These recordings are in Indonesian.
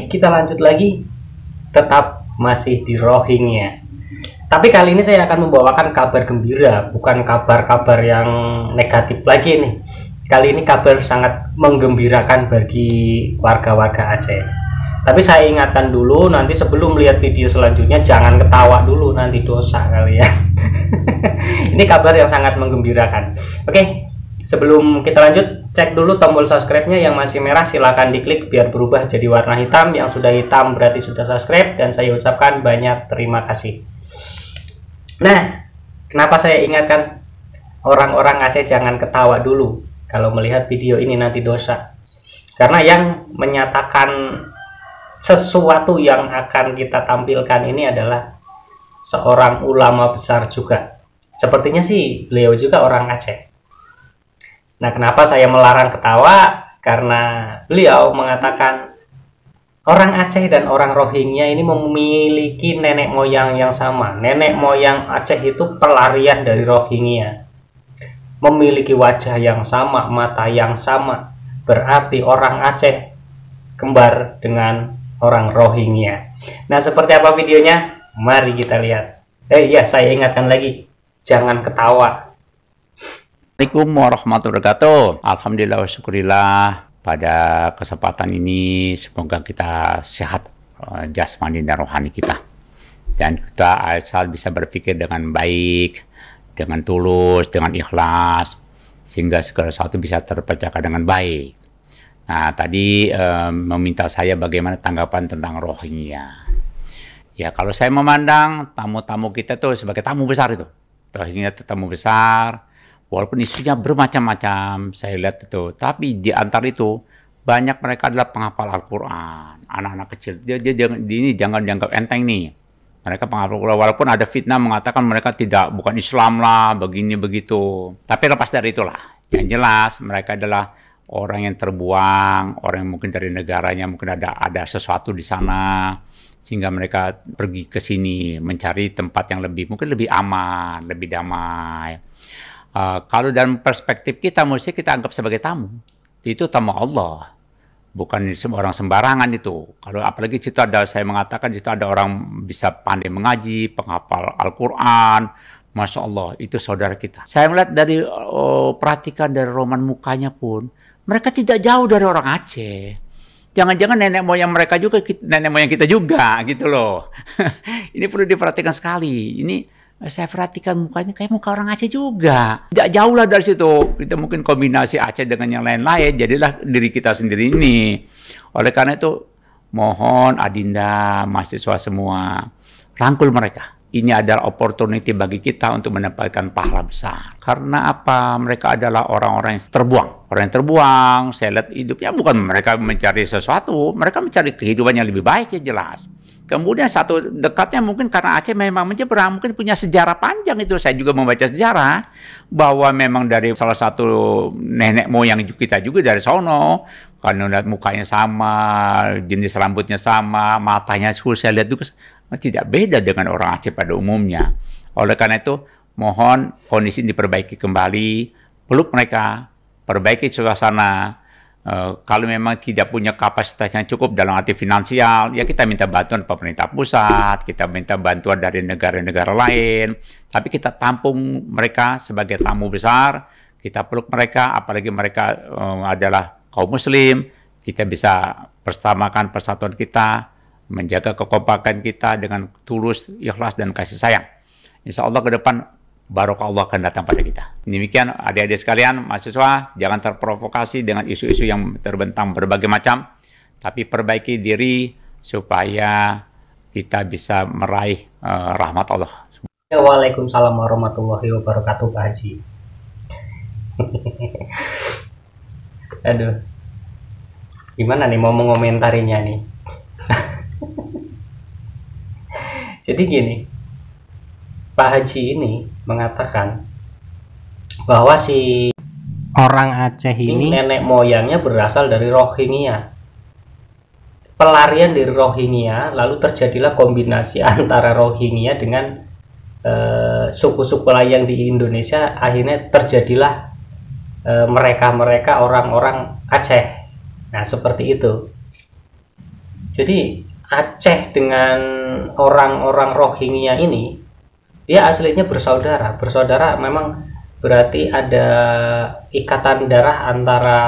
Kita lanjut lagi, tetap masih di Rohingya. Tapi kali ini saya akan membawakan kabar gembira, bukan kabar-kabar yang negatif lagi nih. Kali ini kabar sangat menggembirakan bagi warga-warga Aceh. Tapi saya ingatkan dulu, nanti sebelum melihat video selanjutnya jangan ketawa dulu, nanti dosa kalian. Ini kabar yang sangat menggembirakan. Oke, sebelum kita lanjut, cek dulu tombol subscribe-nya yang masih merah, silahkan diklik biar berubah jadi warna hitam. Yang sudah hitam berarti sudah subscribe, dan saya ucapkan banyak terima kasih. Nah, kenapa saya ingatkan orang-orang Aceh jangan ketawa dulu kalau melihat video ini, nanti dosa. Karena yang menyatakan sesuatu yang akan kita tampilkan ini adalah seorang ulama besar juga. Sepertinya sih beliau juga orang Aceh. Nah, kenapa saya melarang ketawa? Karena beliau mengatakan orang Aceh dan orang Rohingya ini memiliki nenek moyang yang sama. Nenek moyang Aceh itu pelarian dari Rohingya. Memiliki wajah yang sama, mata yang sama. Berarti orang Aceh kembar dengan orang Rohingya. Nah, seperti apa videonya? Mari kita lihat. Iya, saya ingatkan lagi, jangan ketawa. Assalamualaikum warahmatullahi wabarakatuh. Alhamdulillah wa syukurillah, pada kesempatan ini semoga kita sehat jasmani dan rohani kita, dan kita asal bisa berpikir dengan baik, dengan tulus, dengan ikhlas, sehingga segala sesuatu bisa terpecahkan dengan baik. Nah, tadi meminta saya bagaimana tanggapan tentang Rohingya. Ya, kalau saya memandang tamu-tamu kita tuh sebagai tamu besar itu. Rohingya itu tamu besar. Walaupun isunya bermacam-macam, saya lihat itu. Tapi di antara itu, banyak mereka adalah penghafal Al-Quran. Anak-anak kecil. Ini jangan dianggap enteng nih. Mereka penghafal Al-Quran. Walaupun ada fitnah mengatakan mereka bukan Islam lah, begini, begitu. Tapi lepas dari itulah. Yang jelas, mereka adalah orang yang terbuang, orang yang mungkin dari negaranya, mungkin ada sesuatu di sana. Sehingga mereka pergi ke sini, mencari tempat yang mungkin lebih aman, lebih damai. Kalau dalam perspektif kita, mesti kita anggap sebagai tamu. Itu tamu Allah, bukan orang sembarangan itu. Kalau apalagi situ saya mengatakan situ ada orang bisa pandai mengaji, penghafal Al-Quran, Masya Allah, itu saudara kita. Saya melihat dari perhatikan dari roman mukanya pun, mereka tidak jauh dari orang Aceh. Jangan-jangan nenek moyang mereka juga, nenek moyang kita juga, gitu loh. Ini perlu diperhatikan sekali. Ini saya perhatikan mukanya kayak muka orang Aceh juga. Tidak jauh lah dari situ. Kita mungkin kombinasi Aceh dengan yang lain-lain. Jadilah diri kita sendiri ini. Oleh karena itu, mohon Adinda, mahasiswa semua, rangkul mereka. Ini adalah opportunity bagi kita untuk mendapatkan pahala besar. Karena apa? Mereka adalah orang-orang yang terbuang. Orang yang terbuang, saya lihat hidupnya bukan mereka mencari sesuatu. Mereka mencari kehidupan yang lebih baik, ya jelas. Kemudian satu dekatnya mungkin karena Aceh memang menyeberang, mungkin punya sejarah panjang itu. Saya juga membaca sejarah bahwa memang dari salah satu nenek moyang kita juga dari sono. Karena mukanya sama, jenis rambutnya sama, matanya saya lihat juga tidak beda dengan orang Aceh pada umumnya. Oleh karena itu, mohon kondisi diperbaiki kembali, peluk mereka, perbaiki suasana. Kalau memang tidak punya kapasitas yang cukup dalam arti finansial, ya kita minta bantuan pemerintah pusat, kita minta bantuan dari negara-negara lain, tapi kita tampung mereka sebagai tamu besar, kita peluk mereka, apalagi mereka adalah kaum muslim, kita bisa bersamakan persatuan kita, menjaga kekompakan kita dengan tulus, ikhlas, dan kasih sayang. Insya Allah ke depan, barokah Allah akan datang pada kita. Demikian adik-adik sekalian, mahasiswa, jangan terprovokasi dengan isu-isu yang terbentang berbagai macam, tapi perbaiki diri supaya kita bisa meraih rahmat Allah. Waalaikumsalam warahmatullahi wabarakatuh, Pak Haji. Aduh, gimana nih mau mengomentarinya nih? Jadi gini, Pak Haji ini mengatakan bahwa si orang Aceh ini nenek moyangnya berasal dari Rohingya. Pelarian dari Rohingya, lalu terjadilah kombinasi antara Rohingya dengan suku-suku lain di Indonesia. Akhirnya terjadilah mereka orang-orang Aceh. Nah, seperti itu. Jadi Aceh dengan orang-orang Rohingya ini, dia aslinya bersaudara. Bersaudara memang berarti ada ikatan darah antara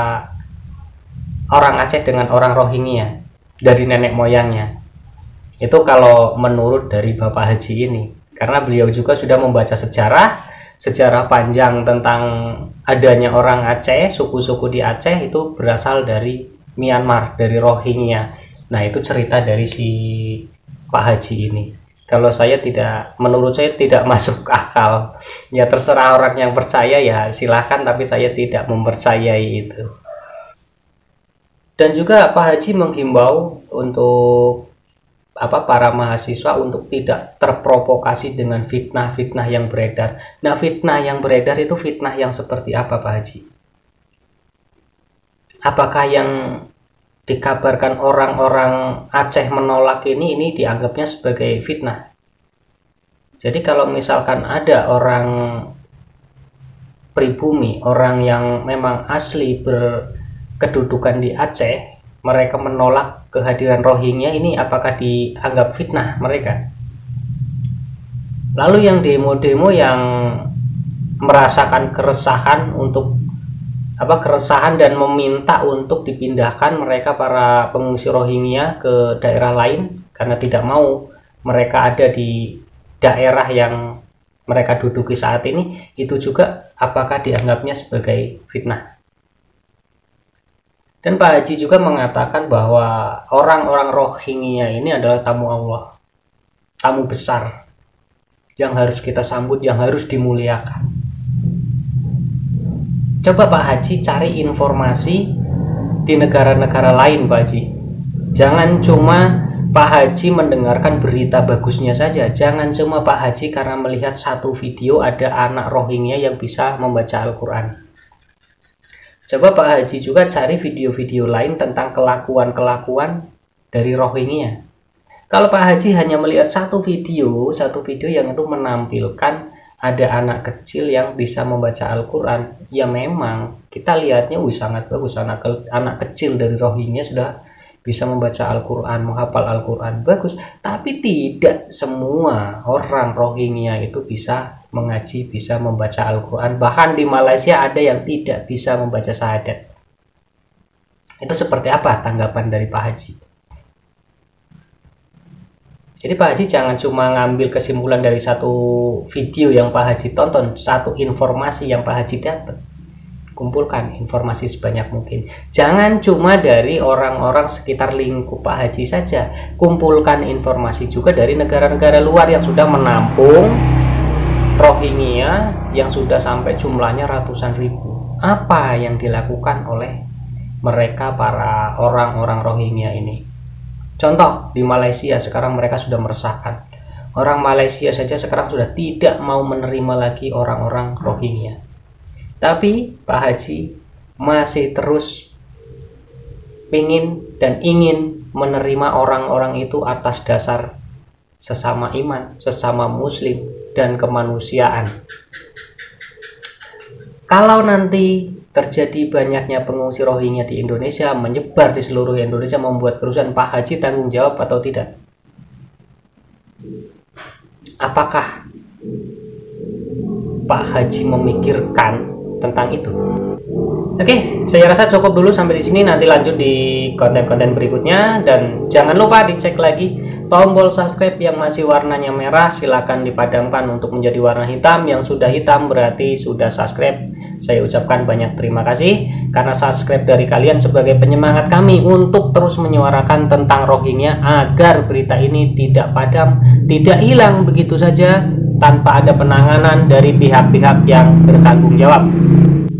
orang Aceh dengan orang Rohingya dari nenek moyangnya. Itu kalau menurut dari Bapak Haji ini, karena beliau juga sudah membaca sejarah panjang tentang adanya orang Aceh, suku-suku di Aceh itu berasal dari Myanmar, dari Rohingya. Nah, itu cerita dari si Pak Haji ini. Kalau saya tidak, menurut saya tidak masuk akal. Ya terserah orang yang percaya ya silahkan, tapi saya tidak mempercayai itu. Dan juga Pak Haji menghimbau untuk para mahasiswa untuk tidak terprovokasi dengan fitnah-fitnah yang beredar. Nah, fitnah yang beredar itu fitnah yang seperti apa, Pak Haji? Apakah yang dikabarkan orang-orang Aceh menolak ini dianggapnya sebagai fitnah? Jadi kalau misalkan ada orang pribumi, orang yang memang asli berkedudukan di Aceh, mereka menolak kehadiran Rohingya, ini apakah dianggap fitnah mereka? Lalu yang demo-demo yang merasakan keresahan dan meminta untuk dipindahkan mereka para pengungsi Rohingya ke daerah lain karena tidak mau mereka ada di daerah yang mereka duduki saat ini, itu juga apakah dianggapnya sebagai fitnah? Dan Pak Haji juga mengatakan bahwa orang-orang Rohingya ini adalah tamu Allah, tamu besar yang harus kita sambut, yang harus dimuliakan. Coba Pak Haji cari informasi di negara-negara lain, Pak Haji. Jangan cuma Pak Haji mendengarkan berita bagusnya saja. Jangan cuma Pak Haji karena melihat satu video ada anak Rohingya yang bisa membaca Al-Quran. Coba Pak Haji juga cari video-video lain tentang kelakuan-kelakuan dari Rohingya. Kalau Pak Haji hanya melihat satu video yang itu menampilkan ada anak kecil yang bisa membaca Al-Quran, ya memang kita lihatnya sangat bagus, anak kecil dari Rohingya sudah bisa membaca Al-Quran, menghafal Al-Quran, bagus. Tapi tidak semua orang Rohingya itu bisa mengaji, bisa membaca Al-Quran. Bahkan di Malaysia ada yang tidak bisa membaca syahadat. Itu seperti apa tanggapan dari Pak Haji? Jadi Pak Haji jangan cuma ngambil kesimpulan dari satu video yang Pak Haji tonton, satu informasi yang Pak Haji dapat. Kumpulkan informasi sebanyak mungkin. Jangan cuma dari orang-orang sekitar lingkup Pak Haji saja. Kumpulkan informasi juga dari negara-negara luar yang sudah menampung Rohingya yang sudah sampai jumlahnya ratusan ribu. Apa yang dilakukan oleh mereka para orang-orang Rohingya ini? Contoh, di Malaysia sekarang mereka sudah meresahkan. Orang Malaysia saja sekarang sudah tidak mau menerima lagi orang-orang Rohingya. Tapi Pak Haji masih terus ingin menerima orang-orang itu atas dasar sesama iman, sesama muslim, dan kemanusiaan. Kalau nanti terjadi banyaknya pengungsi Rohingya di Indonesia, menyebar di seluruh Indonesia, membuat kerusuhan, Pak Haji tanggung jawab atau tidak? Apakah Pak Haji memikirkan tentang itu? Oke, saya rasa cukup dulu sampai di sini. Nanti lanjut di konten-konten berikutnya, dan jangan lupa dicek lagi tombol subscribe yang masih warnanya merah, silakan dipadamkan untuk menjadi warna hitam. Yang sudah hitam berarti sudah subscribe. Saya ucapkan banyak terima kasih karena subscribe dari kalian sebagai penyemangat kami untuk terus menyuarakan tentang Rohingya agar berita ini tidak padam, tidak hilang begitu saja tanpa ada penanganan dari pihak-pihak yang bertanggung jawab.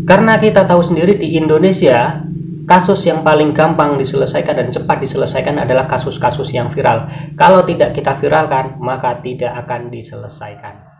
Karena kita tahu sendiri di Indonesia, kasus yang paling gampang diselesaikan dan cepat diselesaikan adalah kasus-kasus yang viral. Kalau tidak kita viralkan, maka tidak akan diselesaikan.